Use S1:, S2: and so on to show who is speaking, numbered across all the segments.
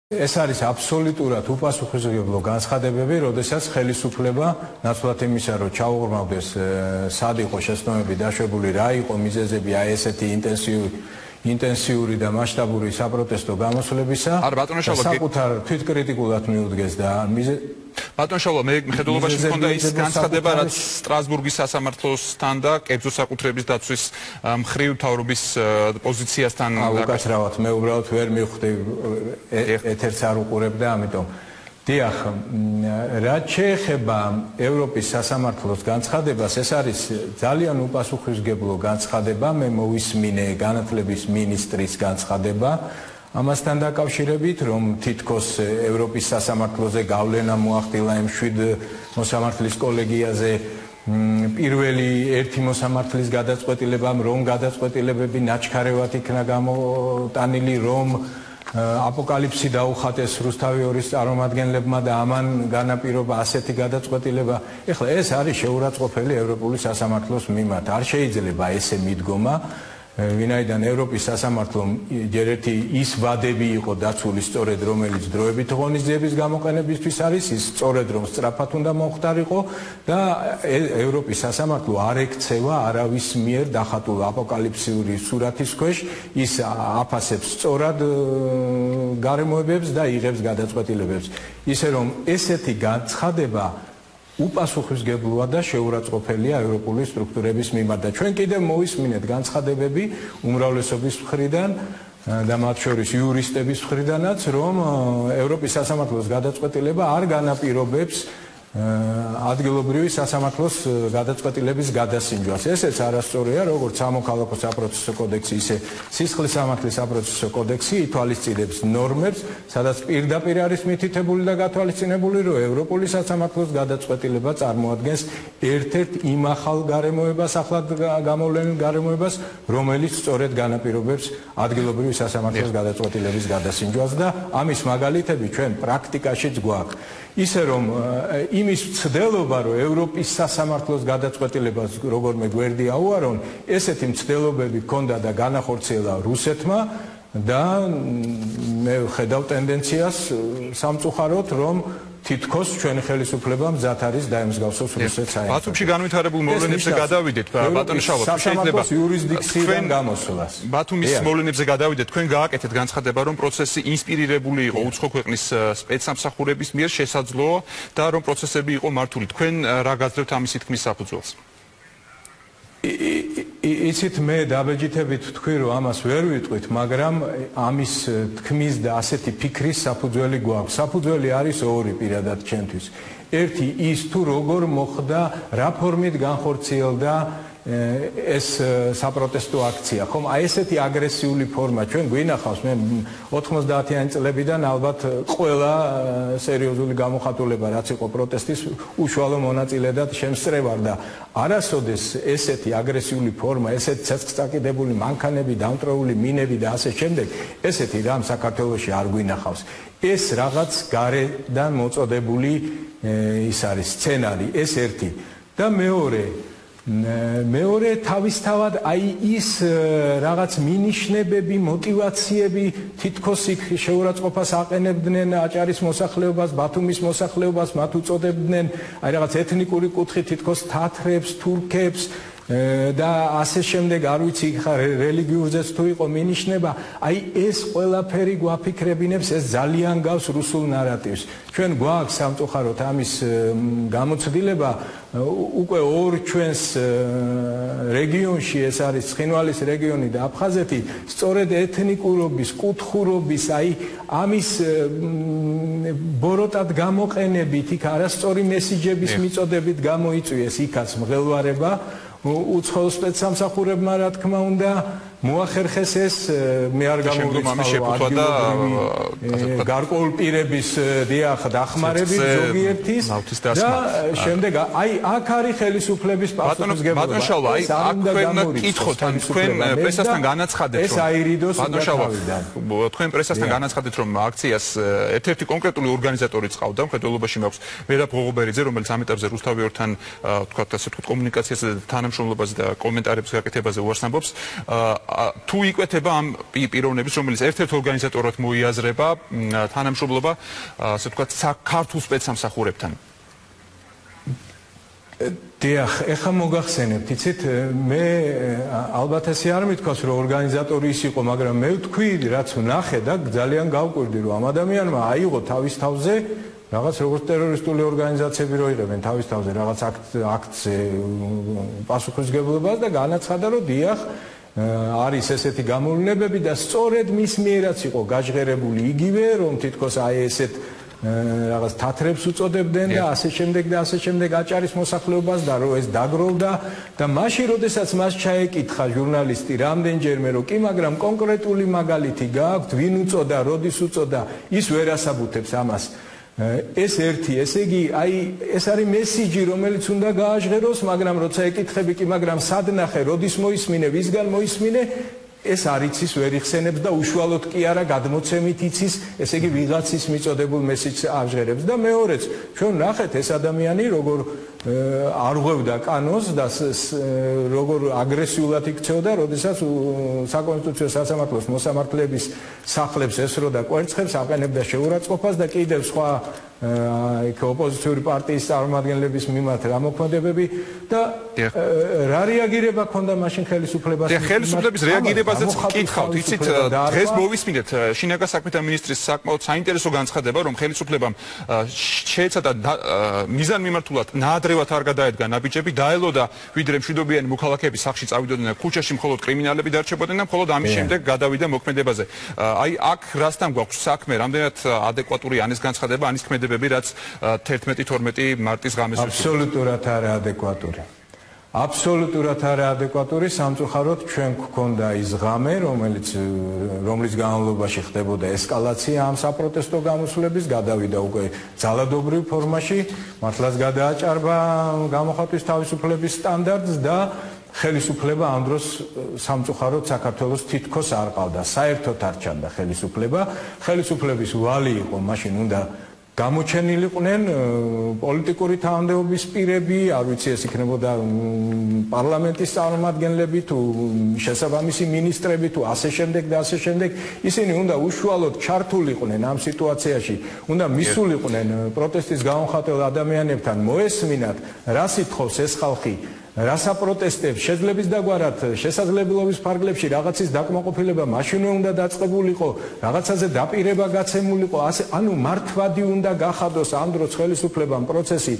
S1: ეს არის აბსოლუტურად უპასუხისმგებლო განცხადებები, როდესაც ხელისუფლება ნაცვლად იმისა, რომ ჩაუღრმავდეს სად იყო შეცდომები დაშვებული, რა იყო მიზეზები აი ესეთი ინტენსიური და მასშტაბური საპროტესტო გამოსვლებისა, საკუთარ თვითკრიტიკულად მიუდგეს და
S2: ბატონ შალვა, მე მხედველობაში მქონდა ის განცხადება, რაც სტრასბურგის სასამართლოსთან და კერძო საკუთრების დაცვის მხრივ მთავრობის პოზიციასთან
S1: უკაცრავად, მე უბრალოდ ვერ მივხვდი ეთერს არ უყურებ და ამიტომ დიახ, რაც შეეხება ევროპის სასამართლოს განცხადებას, ეს არის ძალიან უპასუხისმგებლო განცხადება, მე მოვისმინე განათლების მინისტრის განცხადება ამასთან დაკავშირებით, რომ თითქოს ევროპის სასამართლოზე გავლენა მოახდინა იმ 7 მოსამართლის კოლეგიაზე პირველი ერთი მოსამართლის გადაწყვეტილებამ, რომ გადაწყვეტილებები ნაჩქარევად იქნა გამოტანილი, რომ აპოკალიფსი დაუხატეს რუსთავი ორის წარმომადგენლებმა და ამან განაპირობა ასეთი გადაწყვეტილება. ეხლა ეს არის შეურაცხყოფელი ევროპული სასამართლოს მიმართ. არ შეიძლება ესე მიდგომა, ვინაიდან ევროპის სასამართლომ ჯერ ერთი ის ვადები იყო დაცული სწორედ, რომელიც დროებით ღონისძიების გამოყენებისთვის არის, ის სწორედ რომ სწრაფად უნდა მომხდარიყო და ევროპის სასამართლო არ ექცევა არავის მიერ დახატულ აპოკალიფსიური სურათის ქვეშ, ის აფასებს სწორად გარემოებებს და იღებს გადაწყვეტილებებს. ისე რომ ესეთი განცხადება უპასუხისმგებლოა და შეურაცხყოფელია ევროპული სტრუქტურების მიმართ და ჩვენ კიდევ მოვისმინეთ განცხადებები უმრავლესობის მხრიდან და მათ შორის იურისტების მხრიდანაც, რომ ევროპის სასამართლოს გადაწყვეტილება არ განაპირობებს ადგილობრივი სასამართლოს გადაწყვეტილების გადასინჯვას. ესეც არასწორია, როგორც სამოქალაქო საპროცესო კოდექსი, ისე სისხლის სამართლის საპროცესო კოდექსი ითვალისწინებს ნორმებს, სადაც პირდაპირ არის მითითებული და გათვალისწინებული, რომ ევროპული სასამართლოს გადაწყვეტილება წარმოადგენს ერთ-ერთ იმახალ გარემოებას, ახლად გამოვლენილ გარემოებას, რომელიც სწორედ განაპირობებს ადგილობრივი სასამართლოს გადაწყვეტილების გადასინჯვას და ამის მაგალითები ჩვენ პრაქტიკაშიც გვაქვს. ისე რომ იმის მცდელობა, რომ ევროპის სასამართლოს გადაწყვეტილებას როგორმე გვერდი აუარონ, ესეთი მცდელობები ჰქონდა და განახორციელა რუსეთმა და მე ხედავ ტენდენციას სამწუხაროდ, რომ თითქოს ჩვენი ხელისუფლება მზად არის დაემსგავსოს რუსეთს საერთოდ.
S2: ბათუმში განვითარებულ მოვლენებზე გადავიდეთ, ბატონ შალვა, თუ შეიძლება
S1: იურისდიქციიდან გამოსვლას.
S2: ბათუმის მოვლენებზე გადავიდეთ, თქვენ გააკეთეთ განცხადება, რომ პროცესი ინსპირირებული იყო უცხო ქვეყნის სპეცსამსახურების მიერ, შესაძლოა და რომ პროცესები იყო მართული. თქვენ რა გაძლევთ ამისი თქმის საფუძველს?
S1: იცით, მე დაბეჯითებით ვთქვი, რომ ამას ვერ ვიტყვით, მაგრამ ამის თქმის და ასეთი ფიქრის საფუძველი გვაქვს. საფუძველი არის ორი პირადად ჩემთვის. ერთი ის თუ როგორ მოხდა, რა ფორმით განხორციელდა ეს საპროტესტო აქცია. ხომ აი ესეთი აგრესიული ფორმა ჩვენ გვინახავს, მე 90-იანი წლებიდან ალბათ ყველა სერიოზული გამოხატულება რაც იყო პროტესტის უშუალო მონაწილედ შემსწრევარ და არასოდეს ესეთი აგრესიული ფორმა, ესეთი ცეცხლსაკიდებული მანქანები, დამტრეული მინები და ასე შემდეგ, ესეთი რამ საქართველოში არ გვინახავს. ეს რაღაც გარედან მოწოდებული ის არის სცენარი, ეს ერთი და მეორე თავისთავად აი ის რაღაც მინიშნებები, მოტივაციები თითქოს იქ შეურაცხყოფას აყენებდნენ აჭარის მოსახლეობას, ბათუმის მოსახლეობას, მათ უწოდებდნენ აი რაღაც ეთნიკური კუთხით თითქოს თათრებს, თურქებს და ასე შემდეგ, არ ვიცი ხა რელიგიურზეც თუ იყო მინიშნება, აი ეს ყველაფერი გვაფიქრებინებს, ეს ძალიან გავს რუსულ ნარატივს. ჩვენ გვაქვს სამწუხაროდ ამის გამოცდილება უკვე ორ ჩვენს რეგიონში, ეს არის ცხინვალის რეგიონი და აფხაზეთი, სწორედ ეთნიკურობის, კუთხურობის, აი ამის ბოროტად გამოყენებით, იქ არასწორი მესიჯების მიწოდებით გამოიწვიეს იქაც მღელვარება. უცხოელ სპეცსამსახურებმა რა თქმა უნდა მოახერხეს ეს, მე არ გამოვიწყალო გარკვეულ პირების დიახ დახმარებით ზოგიერთის და შემდეგ აი აქ არის ხელისუფლების პასუხისმგებლობა.
S2: ბატონ შალვა, აი აქ თქვენ კითხოთ, ან თქვენ პრესასთან განაცხადეთ,
S1: რომ ეს აირიდოს
S2: ბატონ შალვა, თქვენ პრესასთან განაცხადეთ, რომ აქციას ერთ-ერთი კონკრეტული ორგანიზატორი წავდა, მხედველობაში მაქვს მერაბ ღოღობერიძე, რომელიც ამ ეტაპზე რუსთავი ორთან თქვათ ასე ვთქვათ კომუნიკაციაზე და თანამშრომლობაზე და კომენტარების გაკეთებაზე უარს ამბობს. თუ იკვეთება ამ პიროვნების, რომელიც ერთ-ერთ ორგანიზატორად მოიაზრება თანამშრომლობა, ასე ვთქვათ, ქართულ სპეცსამსახურებთან.
S1: დიახ, ეხლა მოგახსენებთ, იცით, მე ალბათ ესე არ მithქვას, რომ ორგანიზატორი ის იყო, მაგრამ მე ვთქვი, რაც ვნახე და ძალიან გავკვირდი, რომ ამ ადამიანმა აიღო თავის თავზე რაღაც როგორც ტერორისტული ორგანიზაციები რო იღებენ თავის თავზე რაღაც აქტზე პასუხისმგებლობას და განაცხადა, რომ დიახ, არის ესეთი გამოვლენები და სწორედ მის მიერაც იყო გაჟღერებული იგივე, რომ თითქოს აი ესეთ რაღაც თათრებს უწოდებდნენ და ასე შემდეგ აჭარის მოსახლეობას და რომ ეს დაგროვდა და მაშინ როდესაც მას ჩაეკითხა ჟურნალისტი რამდენჯერმე რომ კი მაგრამ კონკრეტული მაგალითი გააქვთ ვინ უწოდა, როდის უწოდა, ის ვერ ასაბუთებს ამას. ეს ერთი, ესე იგი, აი ეს არის მესიჯი, რომელიც უნდა გააჟღეროს, მაგრამ როცა ეკითხები კი მაგრამ სად ნახე, როდის მოისმინე, ვისგან მოისმინე, ეს არ იცის, ვერ იხსენებს და უშუალოდ კი არა გადმოცემით იცის, ესე იგი ვიღაცის მიწოდებულ მესიჯს აღჟღერებს და მეორეც, ჩვენ ნახეთ ეს ადამიანი როგორ არღვევდა კანონს და როგორ აგრესიულად იქცეოდა, როდესაც საკონსტიტუციო სასამართლოს მოსამართლეების სახლებს ესროდა კვერცხებს, აყენებდა შეურაცხყოფას და კიდევ სხვა ოპოზიციური პარტიის წარმომადგენლების მიმართ გამოქმედებები და რა რეაგირება ჰქონდა მაშინ ხელისუფლებას?
S2: ხელისუფლების რეაგირებაზეც გკითხავთ, იცით, დღეს მოვისმინეთ შინაგან საქმეთა მინისტრის საკმაოდ საინტერესო განცხადება, რომ ხელისუფლებამ შეეცადა მიზანმიმართულად ნაადრევად არ გადაედგა ნაბიჯები, დაელოდა ვიდრე მშვიდობიანი მოქალაქეები სახლში წავიდოდნენ, ქუჩაში მხოლოდ კრიმინალები დარჩებოდნენ და მხოლოდ ამის შემდეგ გადავიდა მოქმედებაზე. აი აქ რასთან გვაქვს საქმე, რამდენად ადეკვატური არის განცხადება, ანის ქმედებები, რაც 11-12 მარტის ღამეს
S1: აბსოლუტურად არაადეკვატური. აბსოლუტურად არაადეკვატური, სამწუხაროდ ჩვენ გვქონდა ის ღამე, რომლის განმავლობაში ხდებოდა ესკალაცია ამ საპროტესტო გამოსვლების, გადავიდა უკვე ძალადობრივ ფორმაში, მართლაც გადააჭარბა გამოხატვის თავისუფლების სტანდარტს და ხელისუფლება ამ დროს სამწუხაროდ საქართველოს თითქოს არ ყავდა, საერთოდ არ ჩანდა ხელისუფლება, ხელისუფლების ვალი იყო მაშინ უნდა გამოჩენილიყვნენ პოლიტიკური თანამდებობის პირები, არ ვიცი ეს იქნებოდა პარლამენტის წარმომადგენლები თუ შესაბამისი მინისტრები თუ ასე შემდეგ და ასე შემდეგ, ისინი უნდა უშუალოდ ჩართულიყვნენ ამ სიტუაციაში, უნდა მისულიყვნენ პროტესტის გამომხატველ ადამიანებთან, მოესმინათ, რა სიტყავს ეს ხალხი, რას აპროტესტებს, შეძლების დაგვარად, შესაძლებლობის ფარგლებში რაღაცის დაკმაყოფილება მაშინვე უნდა დაწყებულიყო, რაღაცაზე დაპირება გაცემულიყო, ანუ მართვადი უნდა გახადოს ამ დროს ხელისუფლებამ პროცესი,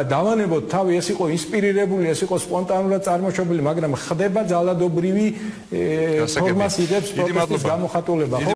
S1: დავანებოთ თავი, ეს იყო ინსპირირებული, ეს იყო სპონტანურად წარმოშობილი, მაგრამ ხდება ძალადობრივი ფორმას იღებს პროტესტის გამოხატულება.